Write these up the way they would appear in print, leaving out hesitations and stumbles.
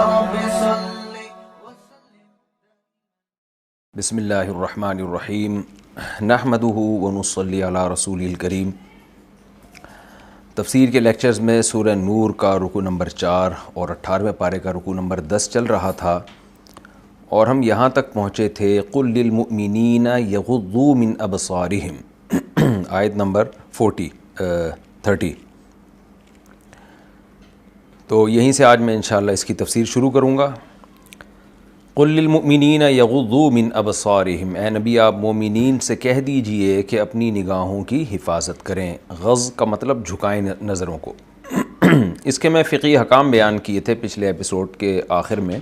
رب صل. بسم اللہ الرحمن الرحیم نحمدہ ونصلی علی رسول الکریم. تفسیر کے لیکچرز میں سورہ نور کا رکوع نمبر 4 اور 18ویں پارے کا رکوع نمبر 10 چل رہا تھا، اور ہم یہاں تک پہنچے تھے قُل للمؤمنین یغضوا من ابصارہم، آیت نمبر 30. تو یہیں سے آج میں انشاءاللہ اس کی تفسیر شروع کروں گا. قُل للمؤمنین یغضوا من ابصارہم، اے نبی آپ مومنین سے کہہ دیجئے کہ اپنی نگاہوں کی حفاظت کریں. غض کا مطلب جھکائیں نظروں کو. اس کے میں فقہی احکام بیان کیے تھے پچھلے ایپیسوڈ کے آخر میں،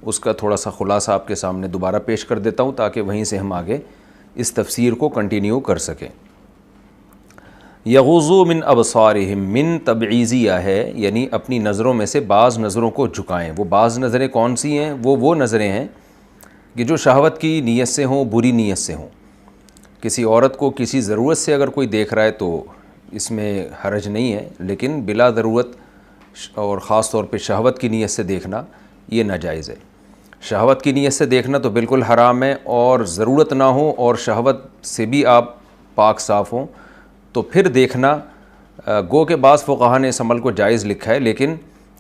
اس کا تھوڑا سا خلاصہ آپ کے سامنے دوبارہ پیش کر دیتا ہوں تاکہ وہیں سے ہم آگے اس تفسیر کو کنٹینیو کر سکیں. یغضوا من ابصارہم، من تبعیضیہ ہے، یعنی اپنی نظروں میں سے بعض نظروں کو جھکائیں. وہ بعض نظریں کون سی ہیں؟ وہ نظریں ہیں کہ جو شہوت کی نیت سے ہوں، بری نیت سے ہوں. کسی عورت کو کسی ضرورت سے اگر کوئی دیکھ رہا ہے تو اس میں حرج نہیں ہے، لیکن بلا ضرورت اور خاص طور پہ شہوت کی نیت سے دیکھنا یہ ناجائز ہے. شہوت کی نیت سے دیکھنا تو بالکل حرام ہے، اور ضرورت نہ ہو اور شہوت سے بھی آپ پاک صاف ہوں تو پھر دیکھنا گو کہ بعض فقہا نے اس عمل کو جائز لکھا ہے، لیکن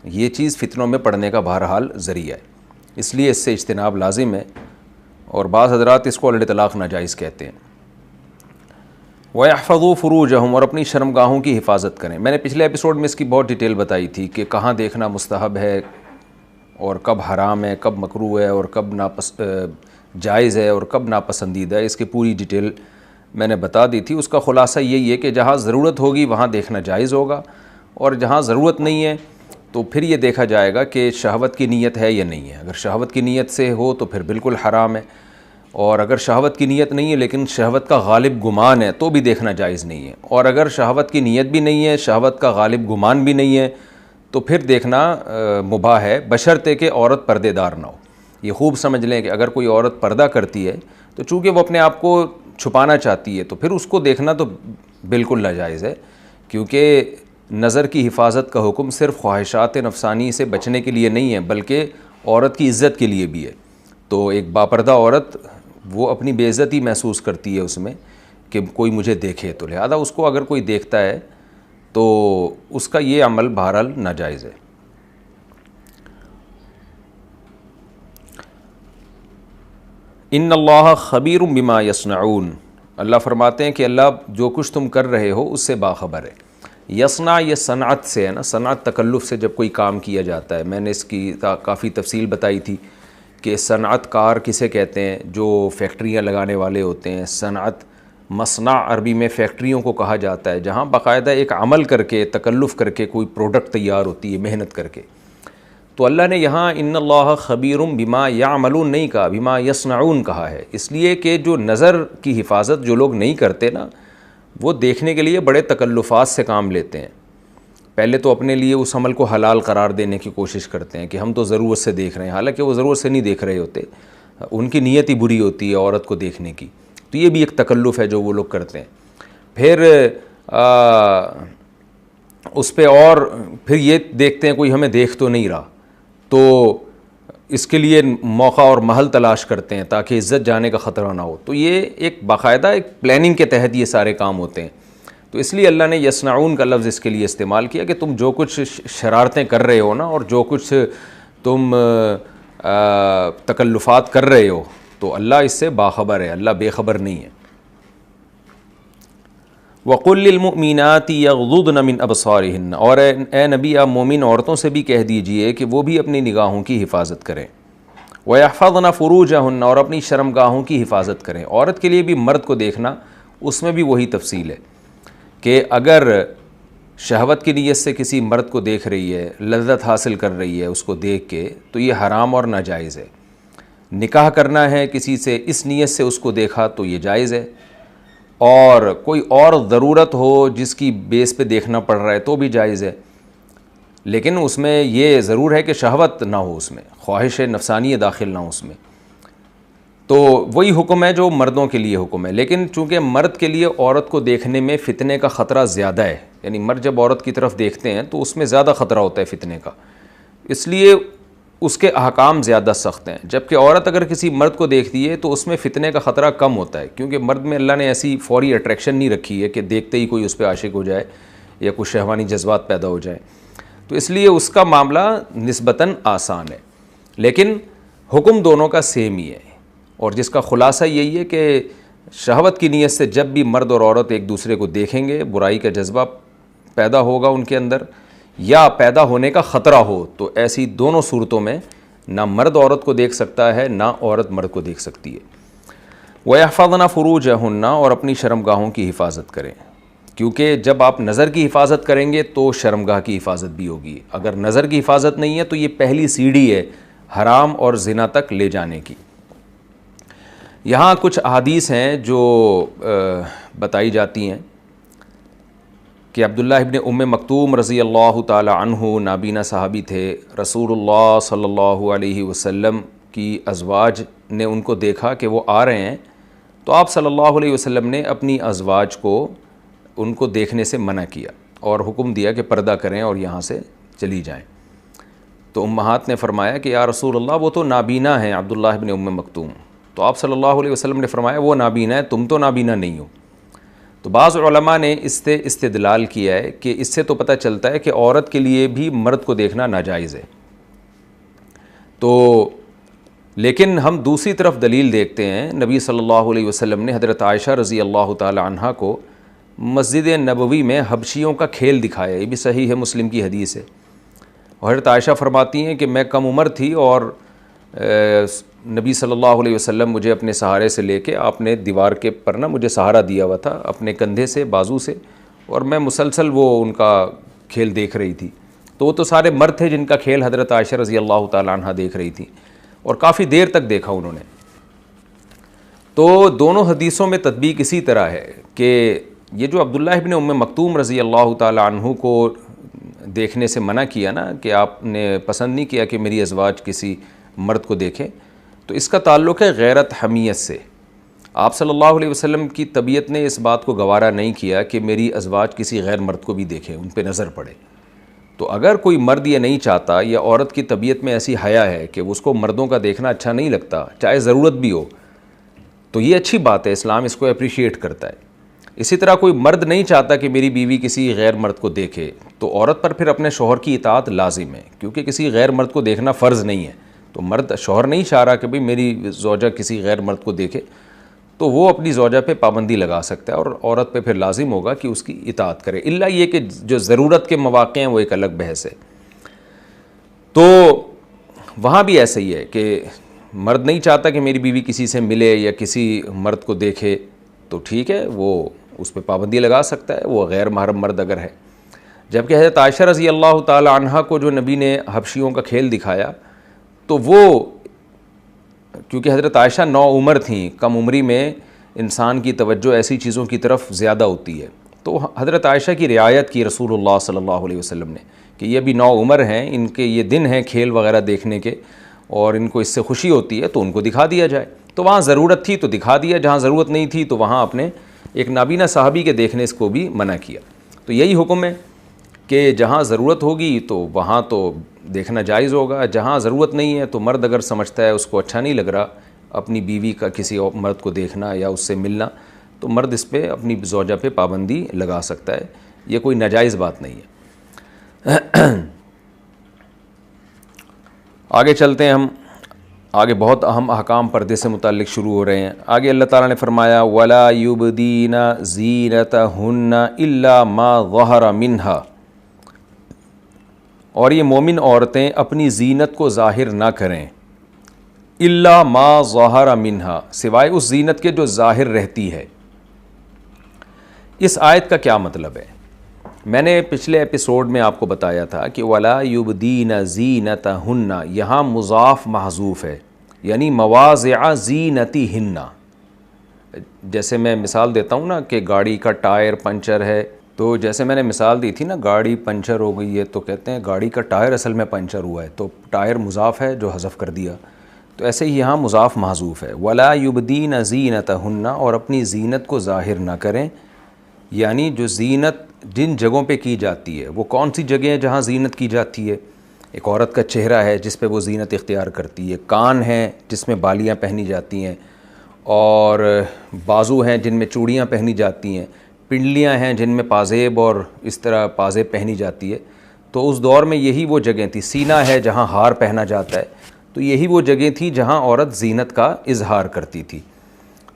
یہ چیز فتنوں میں پڑنے کا بہرحال ذریعہ ہے، اس لیے اس سے اجتناب لازم ہے، اور بعض حضرات اس کو الاطلاق ناجائز کہتے ہیں. وَيَحْفَظُوا فُرُوجَهُمْ، اور اپنی شرمگاہوں کی حفاظت کریں. میں نے پچھلے ایپیسوڈ میں اس کی بہت ڈیٹیل بتائی تھی کہ کہاں دیکھنا مستحب ہے اور کب حرام ہے، کب مکروہ ہے اور کب جائز ہے اور کب ناپسندیدہ ہے. اس کی پوری ڈیٹیل میں نے بتا دی تھی. اس کا خلاصہ یہی ہے کہ جہاں ضرورت ہوگی وہاں دیکھنا جائز ہوگا، اور جہاں ضرورت نہیں ہے تو پھر یہ دیکھا جائے گا کہ شہوت کی نیت ہے یا نہیں ہے. اگر شہوت کی نیت سے ہو تو پھر بالکل حرام ہے، اور اگر شہوت کی نیت نہیں ہے لیکن شہوت کا غالب گمان ہے تو بھی دیکھنا جائز نہیں ہے. اور اگر شہوت کی نیت بھی نہیں ہے، شہوت کا غالب گمان بھی نہیں ہے تو پھر دیکھنا مباح ہے، بشرطے کہ عورت پردے دار نہ ہو. یہ خوب سمجھ لیں کہ اگر کوئی عورت پردہ کرتی ہے تو چونکہ وہ اپنے آپ کو چھپانا چاہتی ہے تو پھر اس کو دیکھنا تو بالکل ناجائز ہے، کیونکہ نظر کی حفاظت کا حکم صرف خواہشات نفسانی سے بچنے کے لیے نہیں ہے بلکہ عورت کی عزت کے لیے بھی ہے. تو ایک باپردہ عورت وہ اپنی بے عزتی محسوس کرتی ہے اس میں کہ کوئی مجھے دیکھے، تو لہذا اس کو اگر کوئی دیکھتا ہے تو اس کا یہ عمل بہرحال ناجائز ہے. ان اللہ خبیر بما یصنعون، اللہ فرماتے ہیں کہ اللہ جو کچھ تم کر رہے ہو اس سے باخبر ہے. یصنع یہ صنعت سے ہے نا، صنعت تکلف سے جب کوئی کام کیا جاتا ہے. میں نے اس کی کافی تفصیل بتائی تھی کہ صنعت کار کسے کہتے ہیں؟ جو فیکٹریاں لگانے والے ہوتے ہیں. صنعت مصنع عربی میں فیکٹریوں کو کہا جاتا ہے جہاں باقاعدہ ایک عمل کر کے تکلف کر کے کوئی پروڈکٹ تیار ہوتی ہے محنت کر کے. تو اللہ نے یہاں ان اللہ خبیر بما یعملون نہیں کہا، بما یصنعون کہا ہے، اس لیے کہ جو نظر کی حفاظت جو لوگ نہیں کرتے نا، وہ دیکھنے کے لیے بڑے تکلفات سے کام لیتے ہیں. پہلے تو اپنے لیے اس عمل کو حلال قرار دینے کی کوشش کرتے ہیں کہ ہم تو ضرورت سے دیکھ رہے ہیں، حالانکہ وہ ضرورت سے نہیں دیکھ رہے ہوتے، ان کی نیت ہی بری ہوتی ہے عورت کو دیکھنے کی. تو یہ بھی ایک تکلف ہے جو وہ لوگ کرتے ہیں. پھر اس پہ اور پھر یہ دیکھتے ہیں کوئی ہمیں دیکھ تو نہیں رہا، تو اس کے لیے موقع اور محل تلاش کرتے ہیں تاکہ عزت جانے کا خطرہ نہ ہو. تو یہ ایک باقاعدہ ایک پلاننگ کے تحت یہ سارے کام ہوتے ہیں. تو اس لیے اللہ نے یصنعون کا لفظ اس کے لیے استعمال کیا کہ تم جو کچھ شرارتیں کر رہے ہو نا، اور جو کچھ تم تکلفات کر رہے ہو تو اللہ اس سے باخبر ہے، اللہ بے خبر نہیں ہے. وَقُلْ لِلْمُؤْمِنَاتِ يَغْضُضْنَ مِنْ أَبْصَارِهِنَّ، اور اے نبی آپ مومن عورتوں سے بھی کہہ دیجئے کہ وہ بھی اپنی نگاہوں کی حفاظت کریں. وَيَحْفَظْنَ فُرُوجَهُنَّ، اور اپنی شرمگاہوں کی حفاظت کریں. عورت کے لیے بھی مرد کو دیکھنا، اس میں بھی وہی تفصیل ہے کہ اگر شہوت کی نیت سے کسی مرد کو دیکھ رہی ہے، لذت حاصل کر رہی ہے اس کو دیکھ کے، تو یہ حرام اور ناجائز ہے. نکاح کرنا ہے کسی سے، اس نیت سے اس کو دیکھا تو یہ جائز ہے. اور کوئی اور ضرورت ہو جس کی بیس پہ دیکھنا پڑ رہا ہے تو بھی جائز ہے، لیکن اس میں یہ ضرور ہے کہ شہوت نہ ہو، اس میں خواہش نفسانی داخل نہ ہو اس میں. تو وہی حکم ہے جو مردوں کے لیے حکم ہے. لیکن چونکہ مرد کے لیے عورت کو دیکھنے میں فتنے کا خطرہ زیادہ ہے، یعنی مرد جب عورت کی طرف دیکھتے ہیں تو اس میں زیادہ خطرہ ہوتا ہے فتنے کا، اس لیے اس کے احکام زیادہ سخت ہیں، جبکہ عورت اگر کسی مرد کو دیکھتی ہے تو اس میں فتنے کا خطرہ کم ہوتا ہے، کیونکہ مرد میں اللہ نے ایسی فوری اٹریکشن نہیں رکھی ہے کہ دیکھتے ہی کوئی اس پہ عاشق ہو جائے یا کچھ شہوانی جذبات پیدا ہو جائیں، تو اس لیے اس کا معاملہ نسبتاً آسان ہے، لیکن حکم دونوں کا سیم ہی ہے، اور جس کا خلاصہ یہی ہے کہ شہوت کی نیت سے جب بھی مرد اور عورت ایک دوسرے کو دیکھیں گے، برائی کا جذبہ پیدا ہوگا ان کے اندر یا پیدا ہونے کا خطرہ ہو، تو ایسی دونوں صورتوں میں نہ مرد عورت کو دیکھ سکتا ہے نہ عورت مرد کو دیکھ سکتی ہے۔ وَيَحْفَظْنَ فُرُوجَهُنَّ، اور اپنی شرمگاہوں کی حفاظت کریں، کیونکہ جب آپ نظر کی حفاظت کریں گے تو شرمگاہ کی حفاظت بھی ہوگی، اگر نظر کی حفاظت نہیں ہے تو یہ پہلی سیڑھی ہے حرام اور زنا تک لے جانے کی۔ یہاں کچھ احادیث ہیں جو بتائی جاتی ہیں کہ عبداللہ ابن ام مکتوم رضی اللہ تعالی عنہ نابینا صحابی تھے، رسول اللہ صلی اللہ علیہ وسلم کی ازواج نے ان کو دیکھا کہ وہ آ رہے ہیں، تو آپ صلی اللہ علیہ وسلم نے اپنی ازواج کو ان کو دیکھنے سے منع کیا اور حکم دیا کہ پردہ کریں اور یہاں سے چلی جائیں۔ تو امہات نے فرمایا کہ یا رسول اللہ وہ تو نابینا ہیں عبداللہ ابن ام مکتوم، تو آپ صلی اللہ علیہ وسلم نے فرمایا وہ نابینا ہے، تم تو نابینا نہیں ہو۔ تو بعض علماء نے اس سے استدلال کیا ہے کہ اس سے تو پتہ چلتا ہے کہ عورت کے لیے بھی مرد کو دیکھنا ناجائز ہے، تو لیکن ہم دوسری طرف دلیل دیکھتے ہیں، نبی صلی اللہ علیہ وسلم نے حضرت عائشہ رضی اللہ تعالی عنہا کو مسجد نبوی میں حبشیوں کا کھیل دکھایا، یہ بھی صحیح ہے، مسلم کی حدیث ہے، اور حضرت عائشہ فرماتی ہیں کہ میں کم عمر تھی اور نبی صلی اللہ علیہ وسلم مجھے اپنے سہارے سے لے کے آپ نے دیوار کے پر نا مجھے سہارا دیا ہوا تھا اپنے کندھے سے، بازو سے، اور میں مسلسل وہ ان کا کھیل دیکھ رہی تھی، تو وہ تو سارے مرد تھے جن کا کھیل حضرت عائشہ رضی اللہ تعالی عنہ دیکھ رہی تھی، اور کافی دیر تک دیکھا انہوں نے۔ تو دونوں حدیثوں میں تطبیق اسی طرح ہے کہ یہ جو عبداللہ ابن ام مکتوم رضی اللہ تعالی عنہ کو دیکھنے سے منع کیا نا، کہ آپ نے پسند نہیں کیا کہ میری ازواج کسی مرد کو دیکھیں، تو اس کا تعلق ہے غیرت حمیت سے۔ آپ صلی اللہ علیہ وسلم کی طبیعت نے اس بات کو گوارا نہیں کیا کہ میری ازواج کسی غیر مرد کو بھی دیکھیں، ان پہ نظر پڑے۔ تو اگر کوئی مرد یہ نہیں چاہتا یا عورت کی طبیعت میں ایسی حیا ہے کہ اس کو مردوں کا دیکھنا اچھا نہیں لگتا، چاہے ضرورت بھی ہو، تو یہ اچھی بات ہے، اسلام اس کو اپریشیٹ کرتا ہے۔ اسی طرح کوئی مرد نہیں چاہتا کہ میری بیوی کسی غیر مرد کو دیکھے، تو عورت پر پھر اپنے شوہر کی اطاعت لازم ہے، کیونکہ کسی غیر مرد کو دیکھنا فرض نہیں ہے۔ تو مرد شوہر نہیں چاہ رہا کہ بھئی میری زوجہ کسی غیر مرد کو دیکھے، تو وہ اپنی زوجہ پہ پابندی لگا سکتا ہے، اور عورت پہ پھر لازم ہوگا کہ اس کی اطاعت کرے، الا یہ کہ جو ضرورت کے مواقع ہیں وہ ایک الگ بحث ہے۔ تو وہاں بھی ایسا ہی ہے کہ مرد نہیں چاہتا کہ میری بیوی کسی سے ملے یا کسی مرد کو دیکھے، تو ٹھیک ہے، وہ اس پہ پابندی لگا سکتا ہے، وہ غیر محرم مرد اگر ہے۔ جبکہ حضرت عائشہ رضی اللہ تعالی عنہا کو جو نبی نے حبشیوں کا کھیل دکھایا، تو وہ کیونکہ حضرت عائشہ نو عمر تھیں، کم عمری میں انسان کی توجہ ایسی چیزوں کی طرف زیادہ ہوتی ہے، تو حضرت عائشہ کی رعایت کی رسول اللہ صلی اللہ علیہ وسلم نے کہ یہ بھی نو عمر ہیں، ان کے یہ دن ہیں کھیل وغیرہ دیکھنے کے، اور ان کو اس سے خوشی ہوتی ہے تو ان کو دکھا دیا جائے۔ تو وہاں ضرورت تھی تو دکھا دیا، جہاں ضرورت نہیں تھی تو وہاں آپ نے ایک نابینا صحابی کے دیکھنے اس کو بھی منع کیا۔ تو یہی حکم ہے کہ جہاں ضرورت ہوگی تو وہاں تو دیکھنا جائز ہوگا، جہاں ضرورت نہیں ہے تو مرد اگر سمجھتا ہے اس کو اچھا نہیں لگ رہا اپنی بیوی کا کسی اور مرد کو دیکھنا یا اس سے ملنا، تو مرد اس پہ اپنی زوجہ پہ پابندی لگا سکتا ہے، یہ کوئی ناجائز بات نہیں ہے۔ آگے چلتے ہیں ہم، آگے بہت اہم احکام پردے سے متعلق شروع ہو رہے ہیں۔ آگے اللہ تعالیٰ نے فرمایا وَلَا يُبْدِينَ زِينَتَهُنَّ إِلَّا مَا ظَهَرَ مِنْهَا، اور یہ مومن عورتیں اپنی زینت کو ظاہر نہ کریں، الا ما ظہر منہا، سوائے اس زینت کے جو ظاہر رہتی ہے۔ اس آیت کا کیا مطلب ہے؟ میں نے پچھلے ایپیسوڈ میں آپ کو بتایا تھا کہ ولا یبدین زینتہن، یہاں مضاف محذوف ہے، یعنی مواضع زینتہن۔ جیسے میں مثال دیتا ہوں نا کہ گاڑی کا ٹائر پنچر ہے، تو جیسے میں نے مثال دی تھی نا گاڑی پنچر ہو گئی ہے تو کہتے ہیں گاڑی کا ٹائر اصل میں پنچر ہوا ہے، تو ٹائر مضاف ہے جو حذف کر دیا، تو ایسے ہی یہاں مضاف محذوف ہے۔ ولا یبدین زینتہن، اور اپنی زینت کو ظاہر نہ کریں، یعنی جو زینت جن جگہوں پہ کی جاتی ہے، وہ کون سی جگہیں ہیں جہاں زینت کی جاتی ہے؟ ایک عورت کا چہرہ ہے جس پہ وہ زینت اختیار کرتی ہے، کان ہیں جس میں بالیاں پہنی جاتی ہیں، اور بازو ہیں جن میں چوڑیاں پہنی جاتی ہیں، پنڈلیاں ہیں جن میں پازیب اور اس طرح پازیب پہنی جاتی ہے۔ تو اس دور میں یہی وہ جگہ تھی، سینہ ہے جہاں ہار پہنا جاتا ہے، تو یہی وہ جگہ تھی جہاں عورت زینت کا اظہار کرتی تھی۔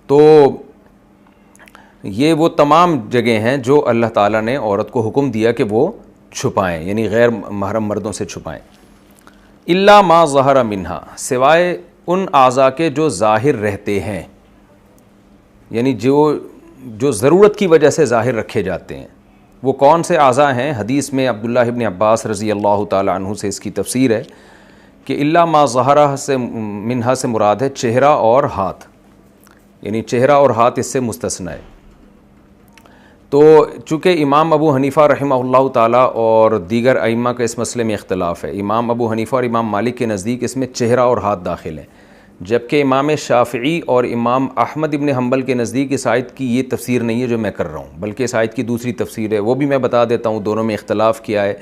تو یہ وہ تمام جگہیں ہیں جو اللہ تعالیٰ نے عورت کو حکم دیا کہ وہ چھپائیں، یعنی غیر محرم مردوں سے چھپائیں۔ الا ما ظہر منہا، سوائے ان اعضاء کے جو ظاہر رہتے ہیں، یعنی جو ضرورت کی وجہ سے ظاہر رکھے جاتے ہیں۔ وہ کون سے اعضاء ہیں؟ حدیث میں عبداللہ ابن عباس رضی اللہ تعالیٰ عنہ سے اس کی تفسیر ہے کہ الا ما ظہر سے منہا سے مراد ہے چہرہ اور ہاتھ، یعنی چہرہ اور ہاتھ اس سے مستثنی ہے۔ تو چونکہ امام ابو حنیفہ رحمہ اللہ تعالیٰ اور دیگر ائمہ کا اس مسئلے میں اختلاف ہے، امام ابو حنیفہ اور امام مالک کے نزدیک اس میں چہرہ اور ہاتھ داخل ہیں، جبکہ امام شافعی اور امام احمد ابن حنبل کے نزدیک اس آیت کی یہ تفسیر نہیں ہے جو میں کر رہا ہوں، بلکہ اس آیت کی دوسری تفسیر ہے، وہ بھی میں بتا دیتا ہوں، دونوں میں اختلاف کیا ہے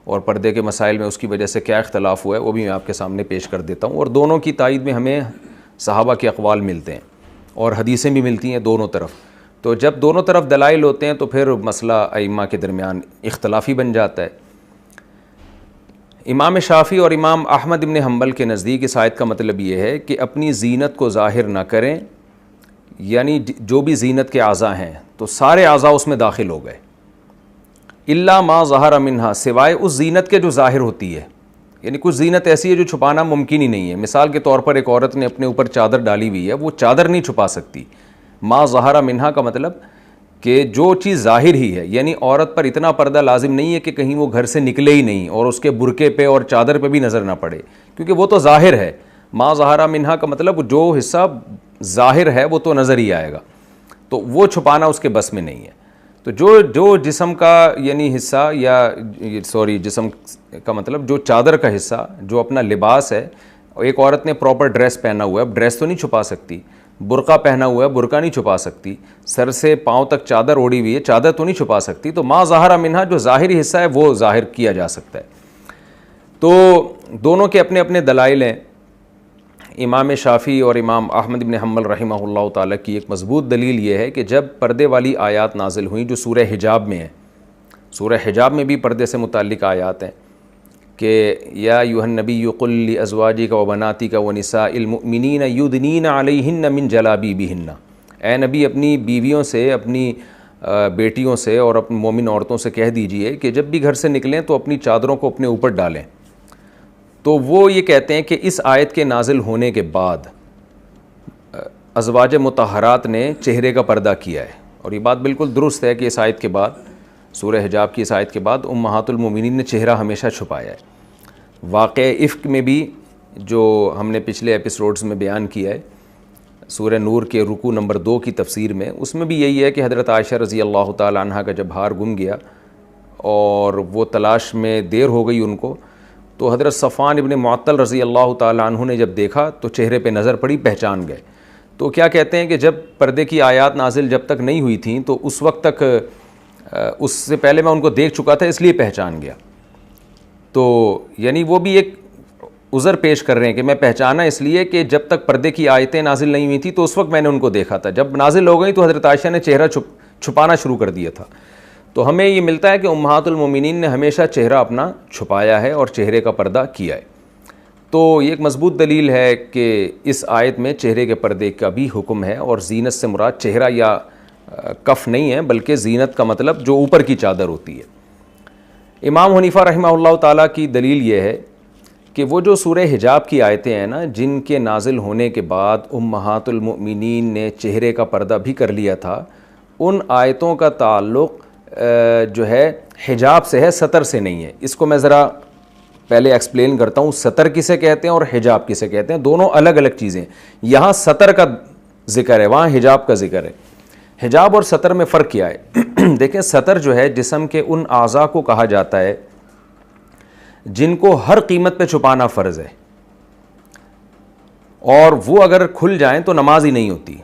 اور پردے کے مسائل میں اس کی وجہ سے کیا اختلاف ہوا ہے وہ بھی میں آپ کے سامنے پیش کر دیتا ہوں، اور دونوں کی تائید میں ہمیں صحابہ کے اقوال ملتے ہیں اور حدیثیں بھی ملتی ہیں دونوں طرف۔ تو جب دونوں طرف دلائل ہوتے ہیں تو پھر مسئلہ ائمہ کے درمیان اختلافی بن جاتا ہے۔ امام شافعی اور امام احمد ابن حنبل کے نزدیک اس آیت کا مطلب یہ ہے کہ اپنی زینت کو ظاہر نہ کریں، یعنی جو بھی زینت کے اعضاء ہیں تو سارے اعضاء اس میں داخل ہو گئے، الا ما ظہر منہا، سوائے اس زینت کے جو ظاہر ہوتی ہے، یعنی کچھ زینت ایسی ہے جو چھپانا ممکن ہی نہیں ہے۔ مثال کے طور پر ایک عورت نے اپنے اوپر چادر ڈالی ہوئی ہے، وہ چادر نہیں چھپا سکتی۔ ما ظہر منہا کا مطلب کہ جو چیز ظاہر ہی ہے، یعنی عورت پر اتنا پردہ لازم نہیں ہے کہ کہیں وہ گھر سے نکلے ہی نہیں اور اس کے برقعے پہ اور چادر پہ بھی نظر نہ پڑے، کیونکہ وہ تو ظاہر ہے۔ ما ظہر منہا کا مطلب جو حصہ ظاہر ہے وہ تو نظر ہی آئے گا، تو وہ چھپانا اس کے بس میں نہیں ہے۔ تو جو جسم کا یعنی حصہ جسم کا مطلب جو چادر کا حصہ، جو اپنا لباس ہے، ایک عورت نے پراپر ڈریس پہنا ہوا ہے، اب ڈریس تو نہیں چھپا سکتی، برقع پہنا ہوا ہے، برقع نہیں چھپا سکتی، سر سے پاؤں تک چادر اوڑھی ہوئی ہے، چادر تو نہیں چھپا سکتی، تو ما ظاہر منہا جو ظاہری حصہ ہے وہ ظاہر کیا جا سکتا ہے۔ تو دونوں کے اپنے اپنے دلائل ہیں۔ امام شافعی اور امام احمد بن حنبل رحمہ اللہ تعالیٰ کی ایک مضبوط دلیل یہ ہے کہ جب پردے والی آیات نازل ہوئیں جو سورہ حجاب میں ہیں، سورہ حجاب میں بھی پردے سے متعلق آیات ہیں کہ یا ایھا النبی قل لازواجک وبناتک ونساء المؤمنین یدنین علیہن من جلابیبہن، اے نبی اپنی بیویوں سے، اپنی بیٹیوں سے اور اپنی مومن عورتوں سے کہہ دیجئے کہ جب بھی گھر سے نکلیں تو اپنی چادروں کو اپنے اوپر ڈالیں۔ تو وہ یہ کہتے ہیں کہ اس آیت کے نازل ہونے کے بعد ازواج مطہرات نے چہرے کا پردہ کیا ہے، اور یہ بات بالکل درست ہے کہ اس آیت کے بعد، سورہ حجاب کی اس آیت کے بعد امہات المومنین نے چہرہ ہمیشہ چھپایا ہے۔ واقعہ افک میں بھی جو ہم نے پچھلے ایپیسوڈز میں بیان کیا ہے، سورہ نور کے رکوع نمبر 2 کی تفسیر میں، اس میں بھی یہی ہے کہ حضرت عائشہ رضی اللہ تعالی عنہا کا جب ہار گم گیا اور وہ تلاش میں دیر ہو گئی ان کو، تو حضرت صفوان ابن معطل رضی اللہ تعالی عنہ نے جب دیکھا تو چہرے پہ نظر پڑی، پہچان گئے۔ تو کیا کہتے ہیں کہ جب پردے کی آیات نازل جب تک نہیں ہوئی تھیں تو اس وقت تک، اس سے پہلے میں ان کو دیکھ چکا تھا اس لیے پہچان گیا۔ تو یعنی وہ بھی ایک عذر پیش کر رہے ہیں کہ میں پہچانا اس لیے کہ جب تک پردے کی آیتیں نازل نہیں ہوئی تھیں تو اس وقت میں نے ان کو دیکھا تھا، جب نازل ہو گئی تو حضرت عائشہ نے چہرہ چھپانا شروع کر دیا تھا۔ تو ہمیں یہ ملتا ہے کہ امہات المومنین نے ہمیشہ چہرہ اپنا چھپایا ہے اور چہرے کا پردہ کیا ہے۔ تو یہ ایک مضبوط دلیل ہے کہ اس آیت میں چہرے کے پردے کا بھی حکم ہے، اور زینت سے مراد چہرہ یا کف نہیں ہے، بلکہ زینت کا مطلب جو اوپر کی چادر ہوتی ہے۔ امام حنیفہ رحمہ اللہ تعالیٰ کی دلیل یہ ہے کہ وہ جو سورہ حجاب کی آیتیں ہیں نا، جن کے نازل ہونے کے بعد امہات المؤمنین نے چہرے کا پردہ بھی کر لیا تھا، ان آیتوں کا تعلق جو ہے حجاب سے ہے، ستر سے نہیں ہے۔ اس کو میں ذرا پہلے ایکسپلین کرتا ہوں، ستر کسے کہتے ہیں اور حجاب کسے کہتے ہیں، دونوں الگ الگ چیزیں۔ یہاں ستر کا ذکر ہے، وہاں حجاب کا ذکر ہے۔ حجاب اور ستر میں فرق کیا ہے؟ دیکھیں، ستر جو ہے جسم کے ان اعضاء کو کہا جاتا ہے جن کو ہر قیمت پہ چھپانا فرض ہے، اور وہ اگر کھل جائیں تو نماز ہی نہیں ہوتی۔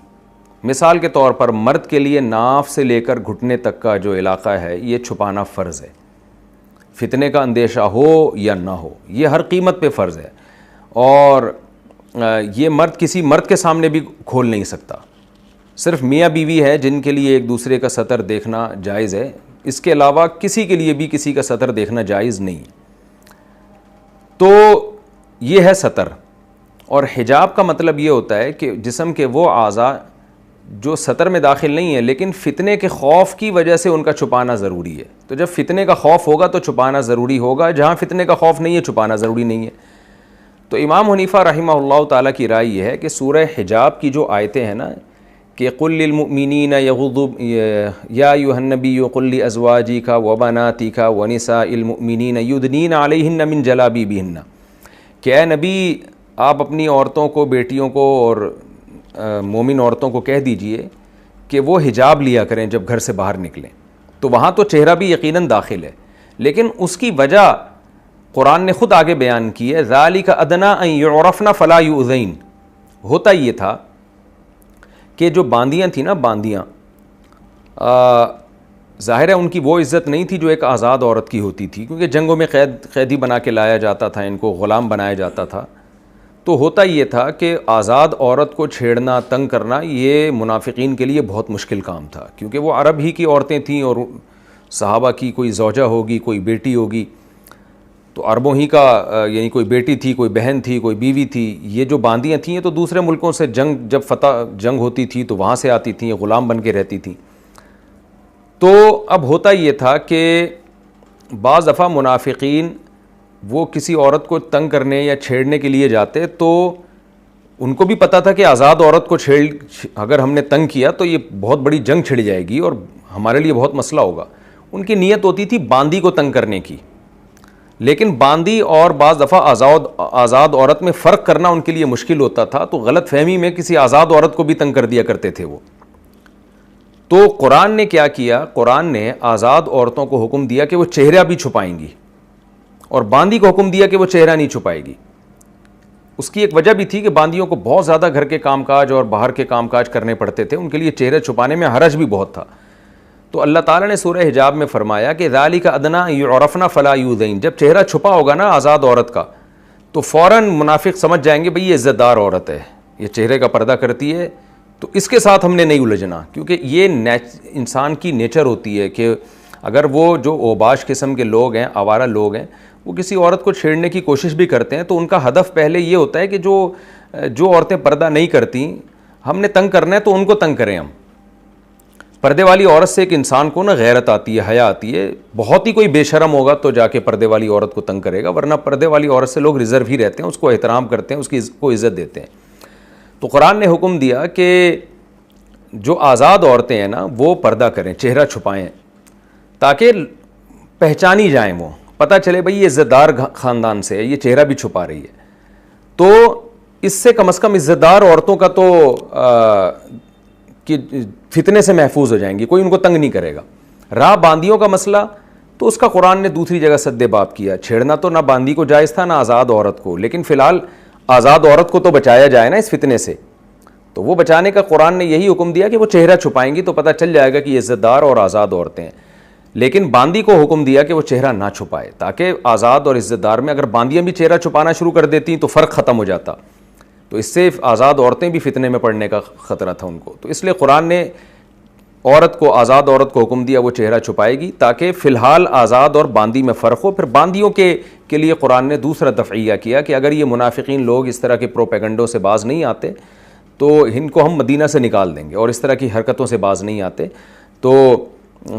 مثال کے طور پر مرد کے لیے ناف سے لے کر گھٹنے تک کا جو علاقہ ہے یہ چھپانا فرض ہے۔ فتنے کا اندیشہ ہو یا نہ ہو، یہ ہر قیمت پہ فرض ہے، اور یہ مرد کسی مرد کے سامنے بھی کھول نہیں سکتا، صرف میاں بیوی ہے جن کے لیے ایک دوسرے کا سطر دیکھنا جائز ہے، اس کے علاوہ کسی کے لیے بھی کسی کا سطر دیکھنا جائز نہیں۔ تو یہ ہے سطر، اور حجاب کا مطلب یہ ہوتا ہے کہ جسم کے وہ اعضاء جو سطر میں داخل نہیں ہیں لیکن فتنے کے خوف کی وجہ سے ان کا چھپانا ضروری ہے۔ تو جب فتنے کا خوف ہوگا تو چھپانا ضروری ہوگا، جہاں فتنے کا خوف نہیں ہے چھپانا ضروری نہیں ہے۔ تو امام حنیفہ رحمہ اللہ تعالیٰ کی رائے یہ ہے کہ سورہ حجاب کی جو آیتیں ہیں نا کہ قل للمؤمنین یغضوا یا ایھا النبی قل لازواجک وبناتک ونساء المؤمنین یدنین علیہن من جلابیبہن، کہ اے نبی آپ اپنی عورتوں کو، بیٹیوں کو اور مومن عورتوں کو کہہ دیجئے کہ وہ حجاب لیا کریں جب گھر سے باہر نکلیں۔ تو وہاں تو چہرہ بھی یقیناً داخل ہے، لیکن اس کی وجہ قرآن نے خود آگے بیان کی ہے، ذالک ادنیٰ ان یعرفن فلا یؤذین۔ ہوتا یہ تھا کہ جو باندیاں تھیں نا، باندیاں ظاہر ہے ان کی وہ عزت نہیں تھی جو ایک آزاد عورت کی ہوتی تھی، کیونکہ جنگوں میں قیدی بنا کے لایا جاتا تھا، ان کو غلام بنایا جاتا تھا۔ تو ہوتا یہ تھا کہ آزاد عورت کو چھیڑنا، تنگ کرنا، یہ منافقین کے لیے بہت مشکل کام تھا، کیونکہ وہ عرب ہی کی عورتیں تھیں اور صحابہ کی کوئی زوجہ ہوگی، کوئی بیٹی ہوگی، تو عربوں ہی کا یعنی کوئی بیٹی تھی، کوئی بہن تھی، کوئی بیوی تھی۔ یہ جو باندیاں تھیں یہ تو دوسرے ملکوں سے جب جنگ ہوتی تھی تو وہاں سے آتی تھیں، غلام بن کے رہتی تھیں۔ تو اب ہوتا یہ تھا کہ بعض دفعہ منافقین وہ کسی عورت کو تنگ کرنے یا چھیڑنے کے لیے جاتے تو ان کو بھی پتہ تھا کہ آزاد عورت کو اگر ہم نے تنگ کیا تو یہ بہت بڑی جنگ چھڑ جائے گی اور ہمارے لیے بہت مسئلہ ہوگا۔ ان کی نیت ہوتی تھی باندی کو تنگ کرنے کی، لیکن باندی اور بعض دفعہ آزاد عورت میں فرق کرنا ان کے لیے مشکل ہوتا تھا، تو غلط فہمی میں کسی آزاد عورت کو بھی تنگ کر دیا کرتے تھے وہ۔ تو قرآن نے کیا کیا؟ قرآن نے آزاد عورتوں کو حکم دیا کہ وہ چہرہ بھی چھپائیں گی، اور باندی کو حکم دیا کہ وہ چہرہ نہیں چھپائے گی۔ اس کی ایک وجہ بھی تھی کہ باندیوں کو بہت زیادہ گھر کے کام کاج اور باہر کے کام کاج کرنے پڑتے تھے، ان کے لیے چہرہ چھپانے میں حرج بھی بہت تھا۔ تو اللہ تعالیٰ نے سورہ حجاب میں فرمایا کہ ذالک ادنیٰ ان یعرفن فلا یؤذین، جب چہرہ چھپا ہوگا نا آزاد عورت کا تو فوراً منافق سمجھ جائیں گے بھئی یہ عزت دار عورت ہے، یہ چہرے کا پردہ کرتی ہے، تو اس کے ساتھ ہم نے نہیں الجھنا، کیونکہ یہ انسان کی نیچر ہوتی ہے کہ اگر وہ جو اوباش قسم کے لوگ ہیں، آوارہ لوگ ہیں، وہ کسی عورت کو چھیڑنے کی کوشش بھی کرتے ہیں تو ان کا ہدف پہلے یہ ہوتا ہے کہ جو عورتیں پردہ نہیں کرتی ہم نے تنگ کرنا ہے تو ان کو تنگ کریں ہم۔ پردے والی عورت سے ایک انسان کو نا غیرت آتی ہے، حیا آتی ہے، بہت ہی کوئی بے شرم ہوگا تو جا کے پردے والی عورت کو تنگ کرے گا، ورنہ پردے والی عورت سے لوگ ریزرو ہی رہتے ہیں، اس کو احترام کرتے ہیں، اس کی کو عزت دیتے ہیں۔ تو قرآن نے حکم دیا کہ جو آزاد عورتیں ہیں نا وہ پردہ کریں، چہرہ چھپائیں، تاکہ پہچانی جائیں، وہ پتہ چلے بھئی یہ عزت دار خاندان سے ہے، یہ چہرہ بھی چھپا رہی ہے۔ تو اس سے کم از کم عزت دار عورتوں کا تو کہ فتنے سے محفوظ ہو جائیں گی، کوئی ان کو تنگ نہیں کرے گا۔ رہا باندیوں کا مسئلہ تو اس کا قرآن نے دوسری جگہ سد باب کیا، چھیڑنا تو نہ باندی کو جائز تھا نہ آزاد عورت کو، لیکن فی الحال آزاد عورت کو تو بچایا جائے نا اس فتنے سے، تو وہ بچانے کا قرآن نے یہی حکم دیا کہ وہ چہرہ چھپائیں گی تو پتہ چل جائے گا کہ یہ عزت دار اور آزاد عورتیں ہیں، لیکن باندی کو حکم دیا کہ وہ چہرہ نہ چھپائے، تاکہ آزاد اور عزت دار میں اگر باندیاں بھی چہرہ چھپانا شروع کر دیتی تو فرق ختم ہو جاتا، تو اس سے آزاد عورتیں بھی فتنے میں پڑنے کا خطرہ تھا ان کو۔ تو اس لیے قرآن نے آزاد عورت کو حکم دیا وہ چہرہ چھپائے گی، تاکہ فی الحال آزاد اور باندی میں فرق ہو۔ پھر باندیوں کے لیے قرآن نے دوسرا دفعیہ کیا کہ اگر یہ منافقین لوگ اس طرح کے پروپیگنڈوں سے باز نہیں آتے تو ان کو ہم مدینہ سے نکال دیں گے، اور اس طرح کی حرکتوں سے باز نہیں آتے۔ تو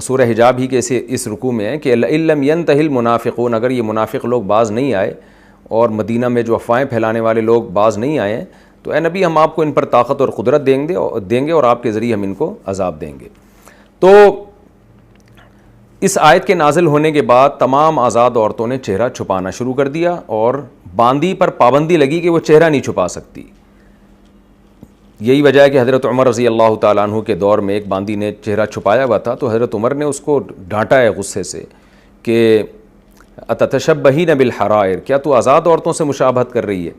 سورہ حجاب ہی کے اس رکوع میں ہے کہ اِن لم ينتهِ المنافقون، اگر یہ منافق لوگ باز نہیں آئے اور مدینہ میں جو افواہیں پھیلانے والے لوگ باز نہیں آئے ہیں، تو اے نبی ہم آپ کو ان پر طاقت اور قدرت دیں گے اور آپ کے ذریعے ہم ان کو عذاب دیں گے۔ تو اس آیت کے نازل ہونے کے بعد تمام آزاد عورتوں نے چہرہ چھپانا شروع کر دیا، اور باندی پر پابندی لگی کہ وہ چہرہ نہیں چھپا سکتی۔ یہی وجہ ہے کہ حضرت عمر رضی اللہ تعالیٰ عنہ کے دور میں ایک باندی نے چہرہ چھپایا ہوا تھا، تو حضرت عمر نے اس کو ڈانٹا ہے غصے سے کہ اتتشبہین بالحرائر، کیا تو آزاد عورتوں سے مشابہت کر رہی ہے؟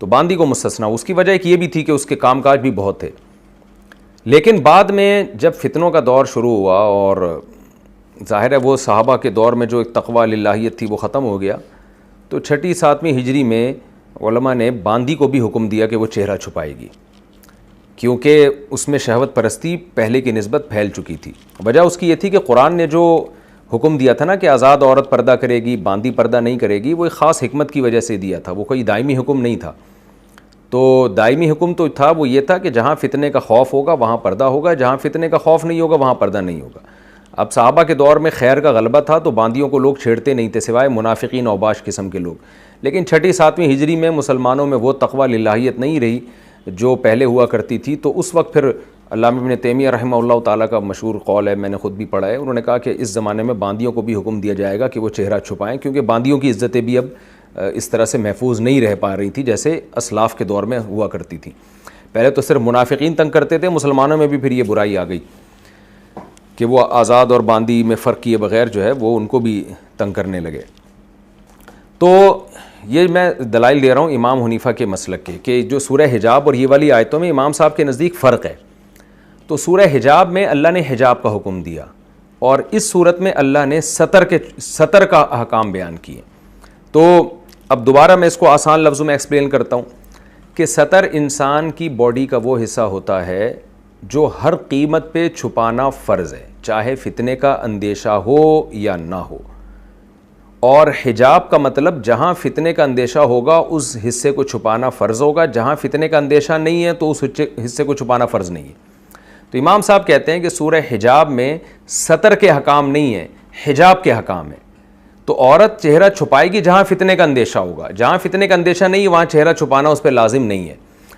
تو باندی کو مستثنا۔ اس کی وجہ ایک یہ بھی تھی کہ اس کے کام کاج بھی بہت تھے، لیکن بعد میں جب فتنوں کا دور شروع ہوا اور ظاہر ہے وہ صحابہ کے دور میں جو ایک تقویٰ الہیت تھی وہ ختم ہو گیا، تو 6 7ویں ہجری میں علماء نے باندی کو بھی حکم دیا کہ وہ چہرہ چھپائے گی، کیونکہ اس میں شہوت پرستی پہلے کی نسبت پھیل چکی تھی۔ وجہ اس کی یہ تھی کہ قرآن نے جو حکم دیا تھا نا کہ آزاد عورت پردہ کرے گی، باندی پردہ نہیں کرے گی، وہ ایک خاص حکمت کی وجہ سے دیا تھا، وہ کوئی دائمی حکم نہیں تھا۔ تو دائمی حکم تو تھا، وہ یہ تھا کہ جہاں فتنے کا خوف ہوگا وہاں پردہ ہوگا، جہاں فتنے کا خوف نہیں ہوگا وہاں پردہ نہیں ہوگا۔ اب صحابہ کے دور میں خیر کا غلبہ تھا تو باندیوں کو لوگ چھیڑتے نہیں تھے سوائے منافقین اوباش قسم کے لوگ، لیکن 6 7ویں ہجری میں مسلمانوں میں وہ تقویٰ الہیت نہیں رہی جو پہلے ہوا کرتی تھی، تو اس وقت پھر علامہ ابن تیمیہ رحمہ اللہ تعالیٰ کا مشہور قول ہے، میں نے خود بھی پڑھا ہے، انہوں نے کہا کہ اس زمانے میں باندیوں کو بھی حکم دیا جائے گا کہ وہ چہرہ چھپائیں، کیونکہ باندیوں کی عزتیں بھی اب اس طرح سے محفوظ نہیں رہ پا رہی تھی جیسے اسلاف کے دور میں ہوا کرتی تھی۔ پہلے تو صرف منافقین تنگ کرتے تھے، مسلمانوں میں بھی پھر یہ برائی آ گئی کہ وہ آزاد اور باندی میں فرق کیے بغیر جو ہے وہ ان کو بھی تنگ کرنے لگے۔ تو یہ میں دلائل دے رہا ہوں امام حنیفہ کے مسلک کے، کہ جو سورہ حجاب اور یہ والی آیتوں میں امام صاحب کے نزدیک فرق ہے۔ تو سورہ حجاب میں اللہ نے حجاب کا حکم دیا، اور اس صورت میں اللہ نے ستر کا احکام بیان کیے۔ تو اب دوبارہ میں اس کو آسان لفظوں میں ایکسپلین کرتا ہوں کہ ستر انسان کی باڈی کا وہ حصہ ہوتا ہے جو ہر قیمت پہ چھپانا فرض ہے، چاہے فتنے کا اندیشہ ہو یا نہ ہو۔ اور حجاب کا مطلب جہاں فتنے کا اندیشہ ہوگا اس حصے کو چھپانا فرض ہوگا، جہاں فتنے کا اندیشہ نہیں ہے تو اس حصے کو چھپانا فرض نہیں ہے۔ تو امام صاحب کہتے ہیں کہ سورہ حجاب میں ستر کے حکام نہیں ہیں، حجاب کے حکام ہیں۔ تو عورت چہرہ چھپائے گی جہاں فتنے کا اندیشہ ہوگا، جہاں فتنے کا اندیشہ نہیں ہے وہاں چہرہ چھپانا اس پہ لازم نہیں ہے۔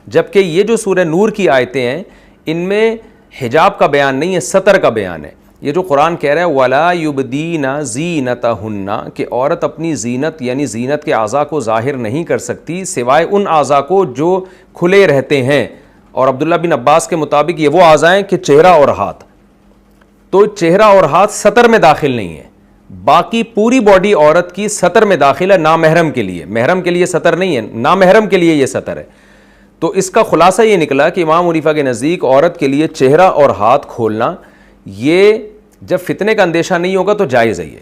جبکہ یہ جو سورہ نور کی آیتیں ہیں ان میں حجاب کا بیان نہیں ہے، ستر کا بیان ہے۔ یہ جو قرآن کہہ رہا ہے وَلَا يُبْدِينَ زِينَتَهُنَّ، کہ عورت اپنی زینت یعنی زینت کے اعضاء کو ظاہر نہیں کر سکتی سوائے ان اعضاء کو جو کھلے رہتے ہیں، اور عبداللہ بن عباس کے مطابق یہ وہ اعضاء ہیں کہ چہرہ اور ہاتھ، تو چہرہ اور ہاتھ ستر میں داخل نہیں ہے، باقی پوری باڈی عورت کی ستر میں داخل ہے، نامحرم کے لیے، محرم کے لیے ستر نہیں ہے، نامحرم کے لیے یہ ستر ہے۔ تو اس کا خلاصہ یہ نکلا کہ امام حنیفہ کے نزدیک عورت کے لیے چہرہ اور ہاتھ کھولنا یہ جب فتنے کا اندیشہ نہیں ہوگا تو جائز ہے یہ،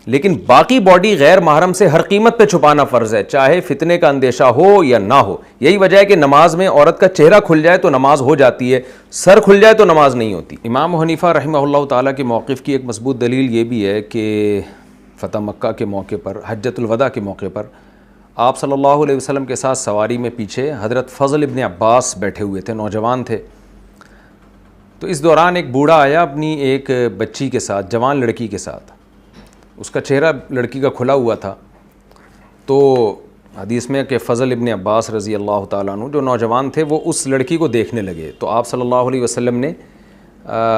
لیکن باقی باڈی غیر محرم سے ہر قیمت پہ چھپانا فرض ہے، چاہے فتنے کا اندیشہ ہو یا نہ ہو۔ یہی وجہ ہے کہ نماز میں عورت کا چہرہ کھل جائے تو نماز ہو جاتی ہے، سر کھل جائے تو نماز نہیں ہوتی۔ امام حنیفہ رحمہ اللہ تعالیٰ کے موقف کی ایک مضبوط دلیل یہ بھی ہے کہ فتح مکہ کے موقع پر، حجۃ الوداع کے موقع پر آپ صلی اللہ علیہ وسلم کے ساتھ سواری میں پیچھے حضرت فضل ابن عباس بیٹھے ہوئے تھے، نوجوان تھے۔ تو اس دوران ایک بوڑھا آیا اپنی ایک بچی کے ساتھ، جوان لڑکی کے ساتھ، اس کا چہرہ لڑکی کا کھلا ہوا تھا۔ تو حدیث میں کہ فضل ابن عباس رضی اللہ تعالیٰ عنہ جو نوجوان تھے وہ اس لڑکی کو دیکھنے لگے، تو آپ صلی اللہ علیہ وسلم نے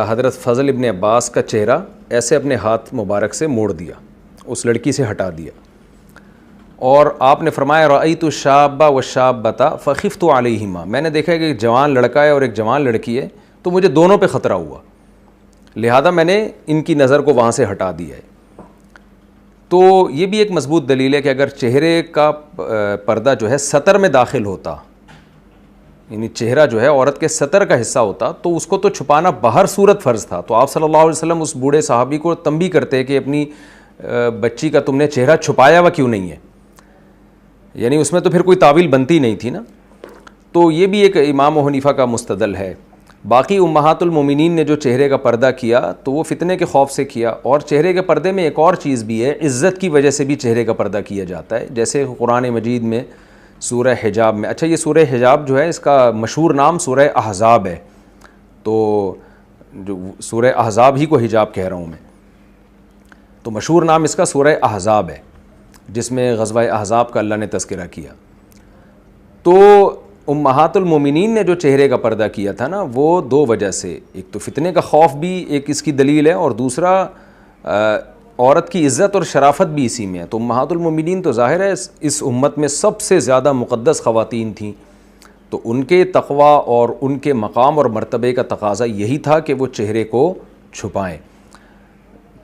حضرت فضل ابن عباس کا چہرہ ایسے اپنے ہاتھ مبارک سے موڑ دیا، اس لڑکی سے ہٹا دیا، اور آپ نے فرمایا رأیت الشاب والشابۃ فخفت علیہما، میں نے دیکھا کہ ایک جوان لڑکا ہے اور ایک جوان لڑکی ہے تو مجھے دونوں پہ خطرہ ہوا، لہذا میں نے ان کی نظر کو وہاں سے ہٹا دیا ہے۔ تو یہ بھی ایک مضبوط دلیل ہے کہ اگر چہرے کا پردہ جو ہے ستر میں داخل ہوتا، یعنی چہرہ جو ہے عورت کے ستر کا حصہ ہوتا تو اس کو تو چھپانا بہر صورت فرض تھا، تو آپ صلی اللہ علیہ وسلم اس بوڑھے صحابی کو تنبیہ کرتے کہ اپنی بچی کا تم نے چہرہ چھپایا ہوا کیوں نہیں ہے، یعنی اس میں تو پھر کوئی تعویل بنتی نہیں تھی نا۔ تو یہ بھی ایک امام حنیفہ کا مستدل ہے۔ باقی امہات المومنین نے جو چہرے کا پردہ کیا تو وہ فتنے کے خوف سے کیا، اور چہرے کے پردے میں ایک اور چیز بھی ہے، عزت کی وجہ سے بھی چہرے کا پردہ کیا جاتا ہے، جیسے قرآن مجید میں سورہ حجاب میں، اچھا یہ سورہ حجاب جو ہے اس کا مشہور نام سورہ احزاب ہے، تو جو سورہ احزاب ہی کو حجاب کہہ رہا ہوں میں، تو مشہور نام اس کا سورہ احزاب ہے جس میں غزوہ احزاب کا اللہ نے تذکرہ کیا۔ تو امہات المومنین نے جو چہرے کا پردہ کیا تھا نا وہ دو وجہ سے، ایک تو فتنے کا خوف بھی ایک اس کی دلیل ہے، اور دوسرا عورت کی عزت اور شرافت بھی اسی میں ہے۔ تو امہات المومنین تو ظاہر ہے اس امت میں سب سے زیادہ مقدس خواتین تھیں، تو ان کے تقویٰ اور ان کے مقام اور مرتبے کا تقاضا یہی تھا کہ وہ چہرے کو چھپائیں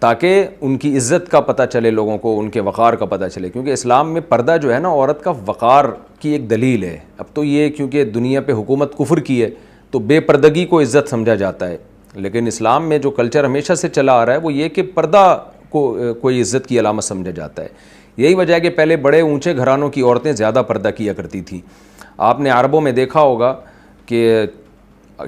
تاکہ ان کی عزت کا پتہ چلے لوگوں کو، ان کے وقار کا پتہ چلے، کیونکہ اسلام میں پردہ جو ہے نا عورت کا وقار کی ایک دلیل ہے۔ اب تو یہ کیونکہ دنیا پہ حکومت کفر کی ہے تو بے پردگی کو عزت سمجھا جاتا ہے، لیکن اسلام میں جو کلچر ہمیشہ سے چلا آ رہا ہے وہ یہ کہ پردہ کو کوئی عزت کی علامت سمجھا جاتا ہے. یہی وجہ ہے کہ پہلے بڑے اونچے گھرانوں کی عورتیں زیادہ پردہ کیا کرتی تھیں. آپ نے عربوں میں دیکھا ہوگا کہ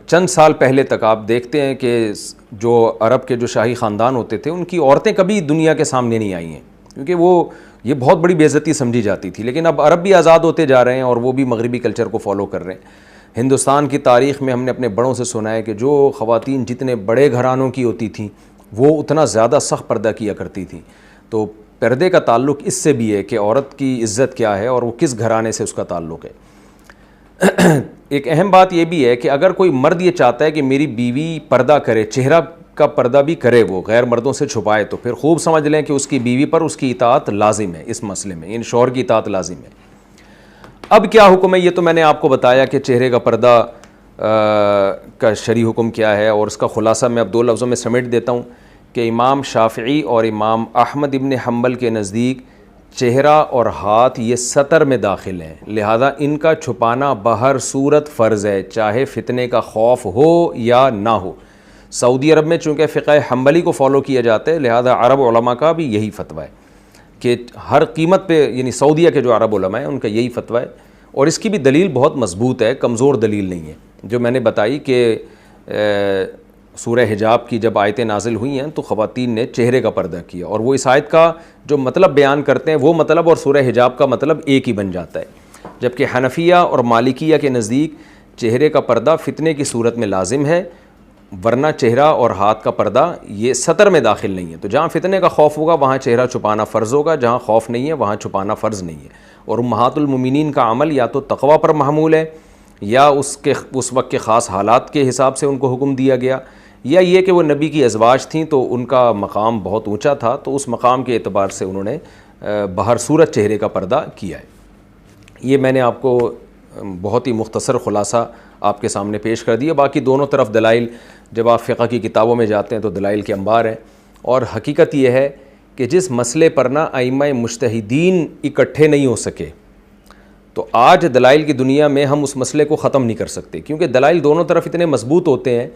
چند سال پہلے تک آپ دیکھتے ہیں کہ جو عرب کے جو شاہی خاندان ہوتے تھے ان کی عورتیں کبھی دنیا کے سامنے نہیں آئی ہیں, کیونکہ یہ بہت بڑی بے عزتی سمجھی جاتی تھی. لیکن اب عرب بھی آزاد ہوتے جا رہے ہیں اور وہ بھی مغربی کلچر کو فالو کر رہے ہیں. ہندوستان کی تاریخ میں ہم نے اپنے بڑوں سے سنا ہے کہ جو خواتین جتنے بڑے گھرانوں کی ہوتی تھیں وہ اتنا زیادہ سخت پردہ کیا کرتی تھیں. تو پردے کا تعلق اس سے بھی ہے کہ عورت کی عزت کیا ہے اور وہ کس گھرانے سے اس کا تعلق ہے. ایک اہم بات یہ بھی ہے کہ اگر کوئی مرد یہ چاہتا ہے کہ میری بیوی پردہ کرے, چہرہ کا پردہ بھی کرے, وہ غیر مردوں سے چھپائے, تو پھر خوب سمجھ لیں کہ اس کی بیوی پر اس کی اطاعت لازم ہے. اس مسئلے میں شوہر کی اطاعت لازم ہے. اب کیا حکم ہے, یہ تو میں نے آپ کو بتایا کہ چہرے کا پردہ کا شرعی حکم کیا ہے, اور اس کا خلاصہ میں اب 2 لفظوں میں سمیٹ دیتا ہوں کہ امام شافعی اور امام احمد ابن حنبل کے نزدیک چہرہ اور ہاتھ یہ سطر میں داخل ہیں, لہذا ان کا چھپانا بہر صورت فرض ہے, چاہے فتنے کا خوف ہو یا نہ ہو. سعودی عرب میں چونکہ فقہ حنبلی کو فالو کیا جاتا ہے, لہذا عرب علماء کا بھی یہی فتویٰ ہے کہ ہر قیمت پہ, یعنی سعودیہ کے جو عرب علماء ہیں ان کا یہی فتویٰ ہے. اور اس کی بھی دلیل بہت مضبوط ہے, کمزور دلیل نہیں ہے. جو میں نے بتائی کہ سورہ حجاب کی جب آیتیں نازل ہوئی ہیں تو خواتین نے چہرے کا پردہ کیا, اور وہ اس آیت کا جو مطلب بیان کرتے ہیں وہ مطلب اور سورہ حجاب کا مطلب ایک ہی بن جاتا ہے. جبکہ حنفیہ اور مالکیہ کے نزدیک چہرے کا پردہ فتنے کی صورت میں لازم ہے, ورنہ چہرہ اور ہاتھ کا پردہ یہ سطر میں داخل نہیں ہے. تو جہاں فتنے کا خوف ہوگا وہاں چہرہ چھپانا فرض ہوگا, جہاں خوف نہیں ہے وہاں چھپانا فرض نہیں ہے. اور امہات المومنین کا عمل یا تو تقوی پر محمول ہے, یا اس وقت کے خاص حالات کے حساب سے ان کو حکم دیا گیا, یا یہ کہ وہ نبی کی ازواج تھیں تو ان کا مقام بہت اونچا تھا, تو اس مقام کے اعتبار سے انہوں نے بہر صورت چہرے کا پردہ کیا ہے. یہ میں نے آپ کو بہت ہی مختصر خلاصہ آپ کے سامنے پیش کر دیا. باقی دونوں طرف دلائل, جب آپ فقہ کی کتابوں میں جاتے ہیں تو دلائل کے انبار ہیں. اور حقیقت یہ ہے کہ جس مسئلے پر نہ ائمہ مجتہدین اکٹھے نہیں ہو سکے, تو آج دلائل کی دنیا میں ہم اس مسئلے کو ختم نہیں کر سکتے, کیونکہ دلائل دونوں طرف اتنے مضبوط ہوتے ہیں,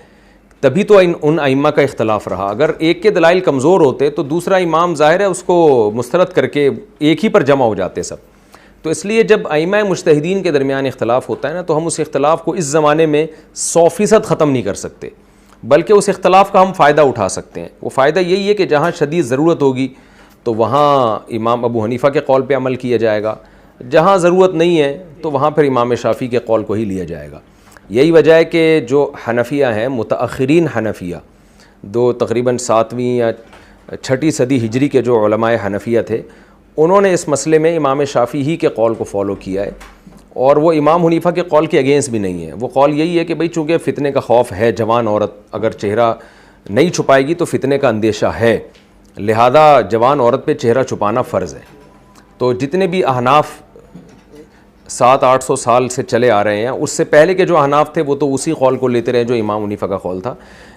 تبھی تو ان ائمہ کا اختلاف رہا. اگر ایک کے دلائل کمزور ہوتے تو دوسرا امام ظاہر ہے اس کو مسترد کر کے ایک ہی پر جمع ہو جاتے سب. تو اس لیے جب ائمہ مجتہدین کے درمیان اختلاف ہوتا ہے نا, تو ہم اس اختلاف کو اس زمانے میں 100% ختم نہیں کر سکتے, بلکہ اس اختلاف کا ہم فائدہ اٹھا سکتے ہیں. وہ فائدہ یہی ہے کہ جہاں شدید ضرورت ہوگی تو وہاں امام ابو حنیفہ کے قول پہ عمل کیا جائے گا, جہاں ضرورت نہیں ہے تو وہاں پھر امام شافعی کے قول کو ہی لیا جائے گا. یہی وجہ ہے کہ جو حنفیہ ہیں, متأخرین حنفیہ, تقریباً 7ویں یا 6ٹھی صدی ہجری کے جو علماء حنفیہ تھے, انہوں نے اس مسئلے میں امام شافعی ہی کے قول کو فالو کیا ہے, اور وہ امام حنیفہ کے قول کے اگینسٹ بھی نہیں ہے. وہ قول یہی ہے کہ بھئی چونکہ فتنے کا خوف ہے, جوان عورت اگر چہرہ نہیں چھپائے گی تو فتنے کا اندیشہ ہے, لہذا جوان عورت پہ چہرہ چھپانا فرض ہے. تو جتنے بھی احناف 700-800 سال سے چلے آ رہے ہیں, اس سے پہلے کے جو احناف تھے وہ تو اسی قول کو لیتے رہے جو امام حنیفہ کا قول تھا,